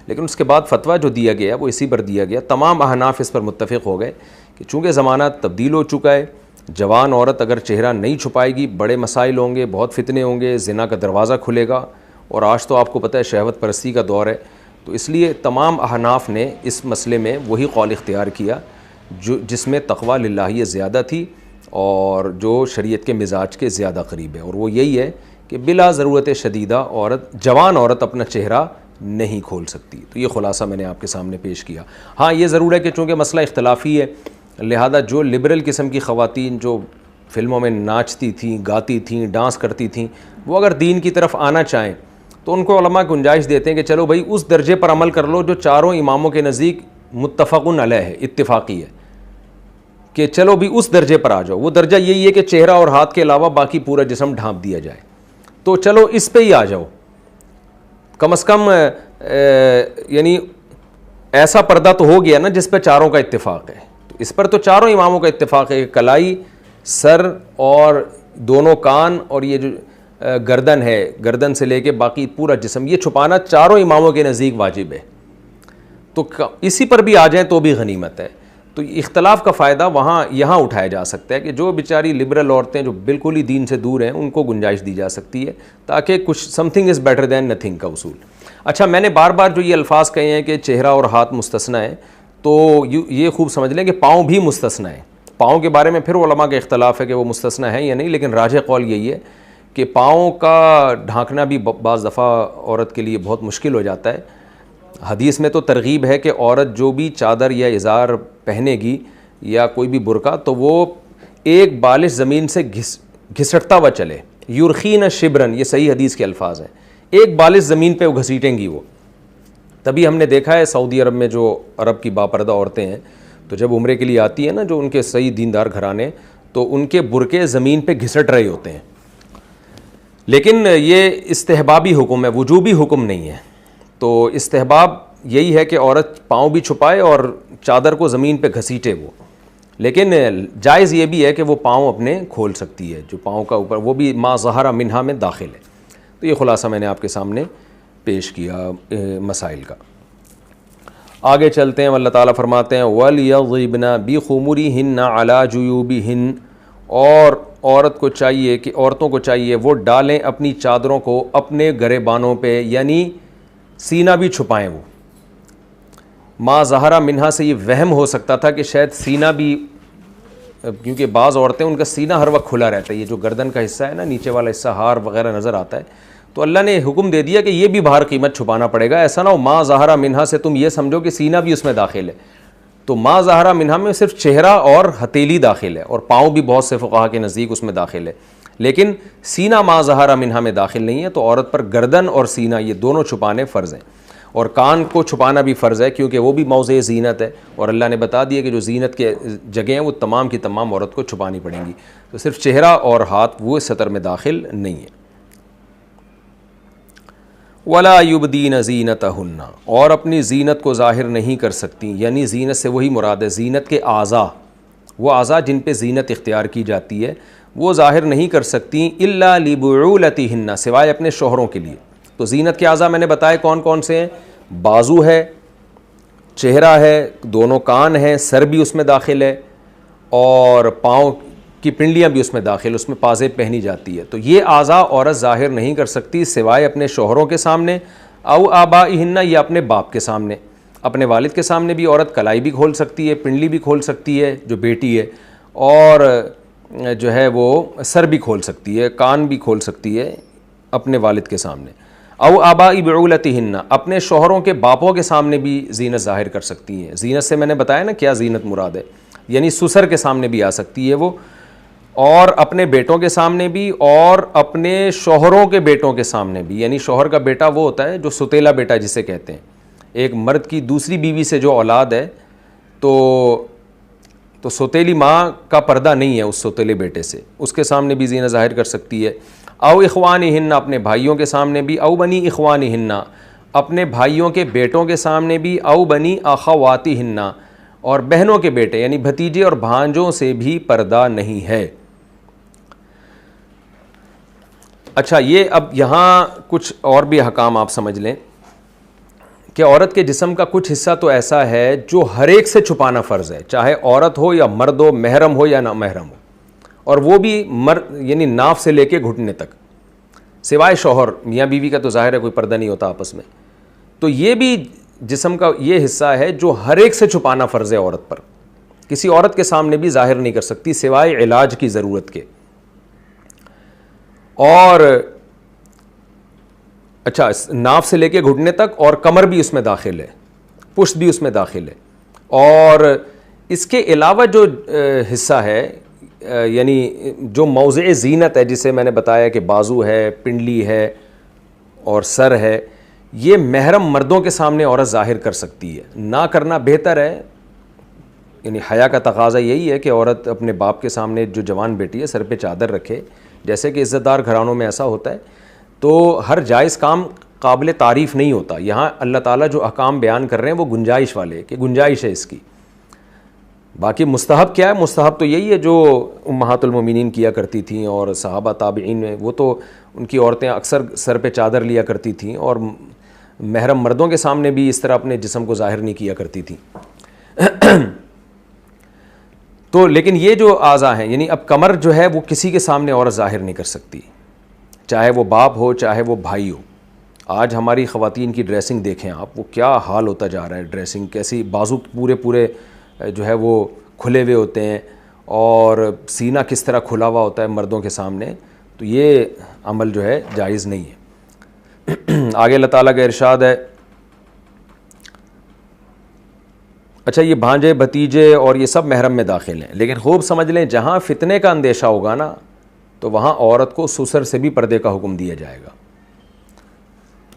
لیکن اس کے بعد فتویٰ جو دیا گیا وہ اسی پر دیا گیا. تمام احناف اس پر متفق ہو گئے کہ چونکہ زمانہ تبدیل ہو چکا ہے, جوان عورت اگر چہرہ نہیں چھپائے گی بڑے مسائل ہوں گے, بہت فتنے ہوں گے, زنا کا دروازہ کھلے گا, اور آج تو آپ کو پتہ ہے شہوت پرستی کا دور ہے. تو اس لیے تمام احناف نے اس مسئلے میں وہی قول اختیار کیا جس میں تقویٰ للہیت زیادہ تھی اور جو شریعت کے مزاج کے زیادہ قریب ہے, اور وہ یہی ہے کہ بلا ضرورت شدیدہ جوان عورت اپنا چہرہ نہیں کھول سکتی. تو یہ خلاصہ میں نے آپ کے سامنے پیش کیا. ہاں یہ ضرور ہے کہ چونکہ مسئلہ اختلافی ہے, لہذا جو لبرل قسم کی خواتین جو فلموں میں ناچتی تھیں, گاتی تھیں, ڈانس کرتی تھیں, وہ اگر دین کی طرف آنا چاہیں تو ان کو علماء گنجائش دیتے ہیں کہ چلو بھائی اس درجے پر عمل کر لو جو چاروں اماموں کے نزدیک متفقن علیہ ہے, اتفاقی ہے, کہ چلو بھی اس درجے پر آ جاؤ. وہ درجہ یہی ہے کہ چہرہ اور ہاتھ کے علاوہ باقی پورا جسم ڈھانپ دیا جائے, تو چلو اس پہ ہی آ جاؤ, کم از کم یعنی ایسا پردہ تو ہو گیا نا جس پہ چاروں کا اتفاق ہے. تو اس پر تو چاروں اماموں کا اتفاق ہے کہ کلائی, سر اور دونوں کان اور یہ جو گردن ہے, گردن سے لے کے باقی پورا جسم, یہ چھپانا چاروں اماموں کے نزدیک واجب ہے. تو اسی پر بھی آ جائیں تو بھی غنیمت ہے. تو اختلاف کا فائدہ یہاں اٹھایا جا سکتا ہے کہ جو بیچاری لبرل عورتیں جو بالکل ہی دین سے دور ہیں ان کو گنجائش دی جا سکتی ہے, تاکہ کچھ some thing is better than nothing کا اصول. اچھا، میں نے بار بار جو یہ الفاظ کہے ہیں کہ چہرہ اور ہاتھ مستثنیٰ ہے، تو یہ خوب سمجھ لیں کہ پاؤں بھی مستثنیٰ ہے. پاؤں کے بارے میں پھر علماء کا اختلاف ہے کہ وہ مستثنیٰ ہے یا نہیں، لیکن راجح قول یہی ہے کہ پاؤں کا ڈھانکنا بھی بعض دفعہ عورت کے لیے بہت مشکل ہو جاتا ہے. حدیث میں تو ترغیب ہے کہ عورت جو بھی چادر یا ازار پہنے گی یا کوئی بھی برقع، تو وہ ایک بالش زمین سے گھسٹتا ہوا چلے. یرخین شبرن، یہ صحیح حدیث کے الفاظ ہیں. ایک بالش زمین پہ گھسیٹیں گی وہ. تبھی ہم نے دیکھا ہے سعودی عرب میں جو عرب کی باپردہ عورتیں ہیں، تو جب عمرے کے لیے آتی ہیں نا، جو ان کے صحیح دیندار گھرانے، تو ان کے برقعے زمین پہ گھسٹ رہے ہوتے ہیں. لیکن یہ استحبابی حکم ہے، وجوبی حکم نہیں ہے. تو استحباب یہی ہے کہ عورت پاؤں بھی چھپائے اور چادر کو زمین پہ گھسیٹے وہ. لیکن جائز یہ بھی ہے کہ وہ پاؤں اپنے کھول سکتی ہے، جو پاؤں کا اوپر، وہ بھی ما ظہر منہا میں داخل ہے. تو یہ خلاصہ میں نے آپ کے سامنے پیش کیا مسائل کا. آگے چلتے ہیں. اللہ تعالیٰ فرماتے ہیں وَلْيَضْرِبْنَ بِخُمُرِهِنَّ عَلَى جُيُوبِهِنَّ، اور عورت کو چاہیے کہ عورتوں کو چاہیے وہ ڈالیں اپنی چادروں کو اپنے گریبانوں پہ، یعنی سینہ بھی چھپائیں. وہ ما ظہرا منہا سے یہ وہم ہو سکتا تھا کہ شاید سینہ بھی، کیونکہ بعض عورتیں ان کا سینہ ہر وقت کھلا رہتا ہے، یہ جو گردن کا حصہ ہے نا، نیچے والا حصہ ہار وغیرہ نظر آتا ہے، تو اللہ نے حکم دے دیا کہ یہ بھی باہر قیمت چھپانا پڑے گا. ایسا نہ ہو ما ظہرا منہا سے تم یہ سمجھو کہ سینہ بھی اس میں داخل ہے. تو ما ظہرا منہا میں صرف چہرہ اور ہتھیلی داخل ہے، اور پاؤں بھی بہت سے فقہا کے نزدیک اس میں داخل ہے، لیکن سینہ ما ظہرا منہا میں داخل نہیں ہے. تو عورت پر گردن اور سینہ یہ دونوں چھپانے فرض ہیں، اور کان کو چھپانا بھی فرض ہے، کیونکہ وہ بھی موضع زینت ہے، اور اللہ نے بتا دیا کہ جو زینت کے جگہیں ہیں وہ تمام کی تمام عورت کو چھپانی پڑیں گی. تو صرف چہرہ اور ہاتھ وہ سطر میں داخل نہیں ہے. وَلَا يُبْدِينَ زِينَتَهُنَّ، اور اپنی زینت کو ظاہر نہیں کر سکتی. یعنی زینت سے وہی مراد ہے زینت کے اعضاء، وہ اعضاء جن پہ زینت اختیار کی جاتی ہے وہ ظاہر نہیں کر سکتی. إِلَّا لِبُعُولَتِهِنَّ، سوائے اپنے شوہروں کے لیے. تو زینت کے اعضاء میں نے بتائے کون کون سے ہیں. بازو ہے، چہرہ ہے، دونوں کان ہیں، سر بھی اس میں داخل ہے، اور پاؤں کی پنڈلیاں بھی اس میں داخل، اس میں پازیب پہنی جاتی ہے. تو یہ اعضاء عورت ظاہر نہیں کر سکتی سوائے اپنے شوہروں کے سامنے، او آبائہن، یا اپنے باپ کے سامنے. اپنے والد کے سامنے بھی عورت کلائی بھی کھول سکتی ہے، پنڈلی بھی کھول سکتی ہے جو بیٹی ہے، اور جو ہے وہ سر بھی کھول سکتی ہے، کان بھی کھول سکتی ہے اپنے والد کے سامنے. او آبائی بعولتہن، اپنے شوہروں کے باپوں کے سامنے بھی زینت ظاہر کر سکتی ہیں. زینت سے میں نے بتایا نا کیا زینت مراد ہے، یعنی سسر کے سامنے بھی آ سکتی ہے وہ، اور اپنے بیٹوں کے سامنے بھی، اور اپنے شوہروں کے بیٹوں کے سامنے بھی. یعنی شوہر کا بیٹا وہ ہوتا ہے جو ستیلا بیٹا جسے کہتے ہیں. ایک مرد کی دوسری بیوی سے جو اولاد ہے تو ستیلی ماں کا پردہ نہیں ہے اس ستیلے بیٹے سے، اس کے سامنے بھی زینت ظاہر کر سکتی ہے. او اخوانہن، اپنے بھائیوں کے سامنے بھی، او بنی اخوانہن، اپنے بھائیوں کے بیٹوں کے سامنے بھی، او بنی اخواتہن، اور بہنوں کے بیٹے یعنی بھتیجے اور بھانجوں سے بھی پردہ نہیں ہے. اچھا، یہ اب یہاں کچھ اور بھی احکام آپ سمجھ لیں کہ عورت کے جسم کا کچھ حصہ تو ایسا ہے جو ہر ایک سے چھپانا فرض ہے، چاہے عورت ہو یا مرد ہو، محرم ہو یا نہ محرم ہو، اور وہ بھی یعنی ناف سے لے کے گھٹنے تک، سوائے شوہر. میاں بیوی کا تو ظاہر ہے کوئی پردہ نہیں ہوتا آپس میں. تو یہ بھی جسم کا یہ حصہ ہے جو ہر ایک سے چھپانا فرض ہے عورت پر. کسی عورت کے سامنے بھی ظاہر نہیں کر سکتی سوائے علاج کی ضرورت کے. اور اچھا، ناف سے لے کے گھٹنے تک، اور کمر بھی اس میں داخل ہے، پشت بھی اس میں داخل ہے. اور اس کے علاوہ جو حصہ ہے یعنی جو موضع زینت ہے، جسے میں نے بتایا کہ بازو ہے، پنڈلی ہے اور سر ہے، یہ محرم مردوں کے سامنے عورت ظاہر کر سکتی ہے. نہ کرنا بہتر ہے، یعنی حیا کا تقاضا یہی ہے کہ عورت اپنے باپ کے سامنے جو جوان بیٹی ہے سر پہ چادر رکھے، جیسے کہ عزت دار گھرانوں میں ایسا ہوتا ہے. تو ہر جائز کام قابل تعریف نہیں ہوتا. یہاں اللہ تعالیٰ جو احکام بیان کر رہے ہیں وہ گنجائش والے، کہ گنجائش ہے اس کی. باقی مستحب کیا ہے؟ مستحب تو یہی ہے جو امہات المومنین کیا کرتی تھیں، اور صحابہ تابعین میں وہ تو ان کی عورتیں اکثر سر پہ چادر لیا کرتی تھیں، اور محرم مردوں کے سامنے بھی اس طرح اپنے جسم کو ظاہر نہیں کیا کرتی تھیں. تو لیکن یہ جو اعضاء ہیں، یعنی اب کمر جو ہے وہ کسی کے سامنے عورت ظاہر نہیں کر سکتی، چاہے وہ باپ ہو چاہے وہ بھائی ہو. آج ہماری خواتین کی ڈریسنگ دیکھیں آپ، وہ کیا حال ہوتا جا رہا ہے، ڈریسنگ کیسی، بازو پورے جو ہے وہ کھلے ہوئے ہوتے ہیں اور سینہ کس طرح کھلا ہوا ہوتا ہے مردوں کے سامنے. تو یہ عمل جو ہے جائز نہیں ہے. آگے اللہ تعالیٰ کا ارشاد ہے، اچھا یہ بھانجے بھتیجے اور یہ سب محرم میں داخل ہیں، لیکن خوب سمجھ لیں جہاں فتنے کا اندیشہ ہوگا نا تو وہاں عورت کو سسر سے بھی پردے کا حکم دیا جائے گا.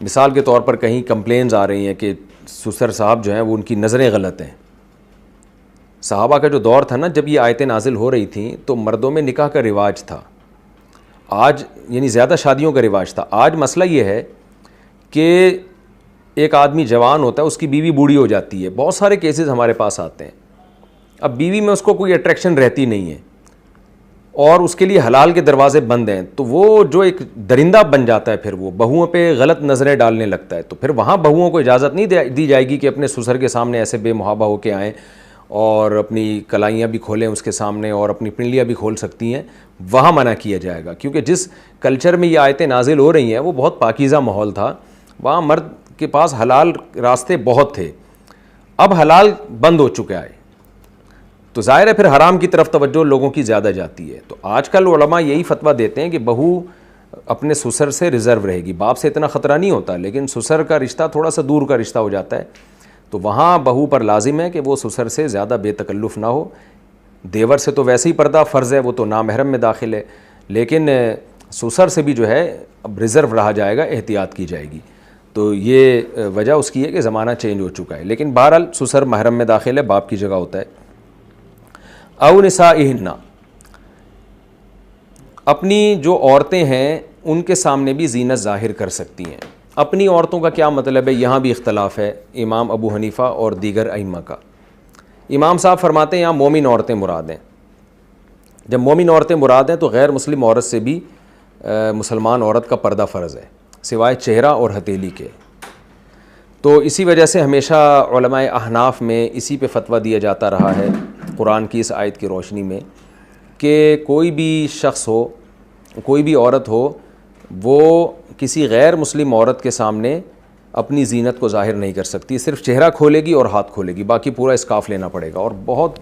مثال کے طور پر کہیں کمپلینز آ رہی ہیں کہ سسر صاحب جو ہیں وہ ان کی نظریں غلط ہیں. صحابہ کا جو دور تھا نا جب یہ آیتیں نازل ہو رہی تھیں تو مردوں میں نکاح کا رواج تھا، آج یعنی زیادہ شادیوں کا رواج تھا. آج مسئلہ یہ ہے کہ ایک آدمی جوان ہوتا ہے، اس کی بیوی بوڑھی ہو جاتی ہے، بہت سارے کیسز ہمارے پاس آتے ہیں. اب بیوی میں اس کو کوئی اٹریکشن رہتی نہیں ہے اور اس کے لیے حلال کے دروازے بند ہیں، تو وہ جو ایک درندہ بن جاتا ہے، پھر وہ بہوؤں پہ غلط نظریں ڈالنے لگتا ہے. تو پھر وہاں بہوؤں کو اجازت نہیں دی جائے گی کہ اپنے سسر کے سامنے ایسے بے محابہ ہو کے آئیں اور اپنی کلائیاں بھی کھولیں اس کے سامنے اور اپنی پنڈلیاں بھی کھول سکتی ہیں. وہاں منع کیا جائے گا، کیونکہ جس کلچر میں یہ آیتیں نازل ہو رہی ہیں وہ بہت پاکیزہ ماحول تھا، وہاں مرد کے پاس حلال راستے بہت تھے. اب حلال بند ہو چکا ہے تو ظاہر ہے پھر حرام کی طرف توجہ لوگوں کی زیادہ جاتی ہے. تو آج کل علماء یہی فتویٰ دیتے ہیں کہ بہو اپنے سسر سے ریزرو رہے گی. باپ سے اتنا خطرہ نہیں ہوتا، لیکن سسر کا رشتہ تھوڑا سا دور کا رشتہ ہو جاتا ہے، تو وہاں بہو پر لازم ہے کہ وہ سسر سے زیادہ بے تکلف نہ ہو. دیور سے تو ویسے ہی پردہ فرض ہے، وہ تو نامحرم میں داخل ہے، لیکن سسر سے بھی جو ہے اب ریزرو رہا جائے گا، احتیاط کی جائے گی. تو یہ وجہ اس کی ہے کہ زمانہ چینج ہو چکا ہے، لیکن بہرحال سسر محرم میں داخل ہے، باپ کی جگہ ہوتا ہے. او نسائہن، اپنی جو عورتیں ہیں ان کے سامنے بھی زینت ظاہر کر سکتی ہیں. اپنی عورتوں کا کیا مطلب ہے؟ یہاں بھی اختلاف ہے امام ابو حنیفہ اور دیگر ائمہ کا. امام صاحب فرماتے ہیں یہاں مومن عورتیں مراد ہیں. جب مومن عورتیں مراد ہیں تو غیر مسلم عورت سے بھی مسلمان عورت کا پردہ فرض ہے، سوائے چہرہ اور ہتھیلی کے. تو اسی وجہ سے ہمیشہ علماء احناف میں اسی پہ فتویٰ دیا جاتا رہا ہے قرآن کی اس آیت کی روشنی میں کہ کوئی بھی شخص ہو، کوئی بھی عورت ہو، وہ کسی غیر مسلم عورت کے سامنے اپنی زینت کو ظاہر نہیں کر سکتی. صرف چہرہ کھولے گی اور ہاتھ کھولے گی، باقی پورا اسکارف لینا پڑے گا. اور بہت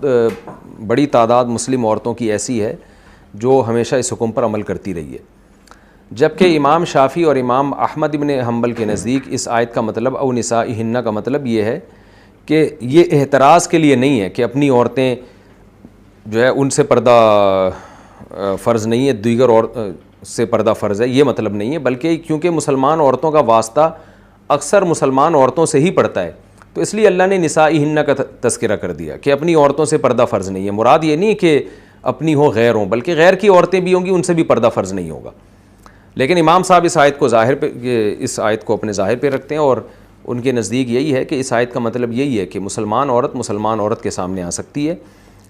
بڑی تعداد مسلم عورتوں کی ایسی ہے جو ہمیشہ اس حکم پر عمل کرتی رہی ہے. جبکہ امام شافعی اور امام احمد بن حنبل کے نزدیک اس آیت کا مطلب او نسائہن کا مطلب یہ ہے کہ یہ احتراز کے لیے نہیں ہے کہ اپنی عورتیں جو ہے ان سے پردہ فرض نہیں ہے، دیگر سے پردہ فرض ہے، یہ مطلب نہیں ہے، بلکہ کیونکہ مسلمان عورتوں کا واسطہ اکثر مسلمان عورتوں سے ہی پڑتا ہے تو اس لیے اللہ نے نسائہن کا تذکرہ کر دیا کہ اپنی عورتوں سے پردہ فرض نہیں ہے. مراد یہ نہیں کہ اپنی ہو غیر ہوں، بلکہ غیر کی عورتیں بھی ہوں گی، ان سے بھی پردہ فرض نہیں ہوگا. لیکن امام صاحب اس آیت کو اپنے ظاہر پہ رکھتے ہیں اور ان کے نزدیک یہی ہے کہ اس آیت کا مطلب یہی ہے کہ مسلمان عورت کے سامنے آ سکتی ہے،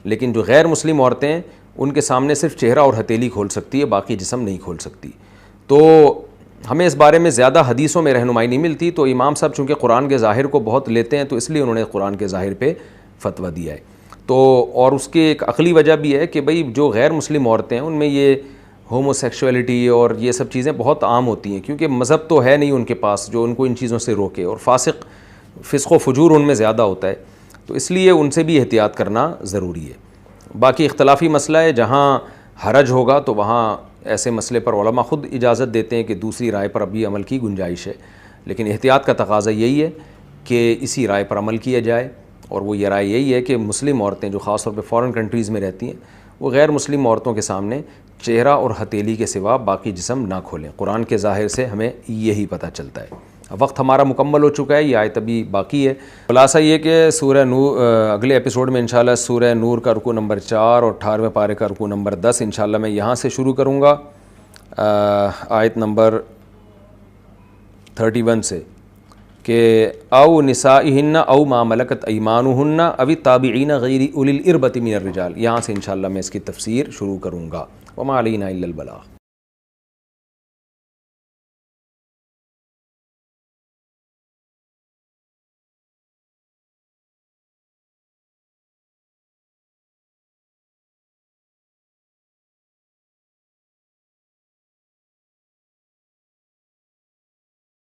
لیکن جو غیر مسلم عورتیں ہیں ان کے سامنے صرف چہرہ اور ہتھیلی کھول سکتی ہے، باقی جسم نہیں کھول سکتی. تو ہمیں اس بارے میں زیادہ حدیثوں میں رہنمائی نہیں ملتی، تو امام صاحب چونکہ قرآن کے ظاہر کو بہت لیتے ہیں تو اس لیے انہوں نے قرآن کے ظاہر پہ فتویٰ دیا ہے. تو اور اس کی ایک عقلی وجہ بھی ہے کہ بھئی جو غیر مسلم عورتیں ہیں ان میں یہ ہومو سیکشولیٹی اور یہ سب چیزیں بہت عام ہوتی ہیں، کیونکہ مذہب تو ہے نہیں ان کے پاس جو ان کو ان چیزوں سے روکے، اور فسق و فجور ان میں زیادہ ہوتا ہے، تو اس لیے ان سے بھی احتیاط کرنا ضروری ہے. باقی اختلافی مسئلہ ہے، جہاں حرج ہوگا تو وہاں ایسے مسئلے پر علماء خود اجازت دیتے ہیں کہ دوسری رائے پر ابھی عمل کی گنجائش ہے، لیکن احتیاط کا تقاضا یہی ہے کہ اسی رائے پر عمل کیا جائے. اور وہ یہ رائے یہی ہے کہ مسلم عورتیں جو خاص طور پہ فارن کنٹریز میں رہتی ہیں وہ غیر مسلم عورتوں کے سامنے چہرہ اور ہتھیلی کے سوا باقی جسم نہ کھولیں. قرآن کے ظاہر سے ہمیں یہی پتہ چلتا ہے. وقت ہمارا مکمل ہو چکا ہے، یہ آیت ابھی باقی ہے. خلاصہ یہ کہ سورہ نور اگلے ایپیسوڈ میں انشاءاللہ سورہ نور کا رکوع نمبر 4 اور 18ویں پارے کا رکوع نمبر 10 انشاءاللہ میں یہاں سے شروع کروں گا، آیت نمبر 31 سے، کہ او نسائہن او ما ملکت ایمانہن او التابعین غیر اولی الاربۃ من الرجال. یہاں سے انشاءاللہ میں اس کی تفسیر شروع کروں گا. وما علینا الا البلاغ.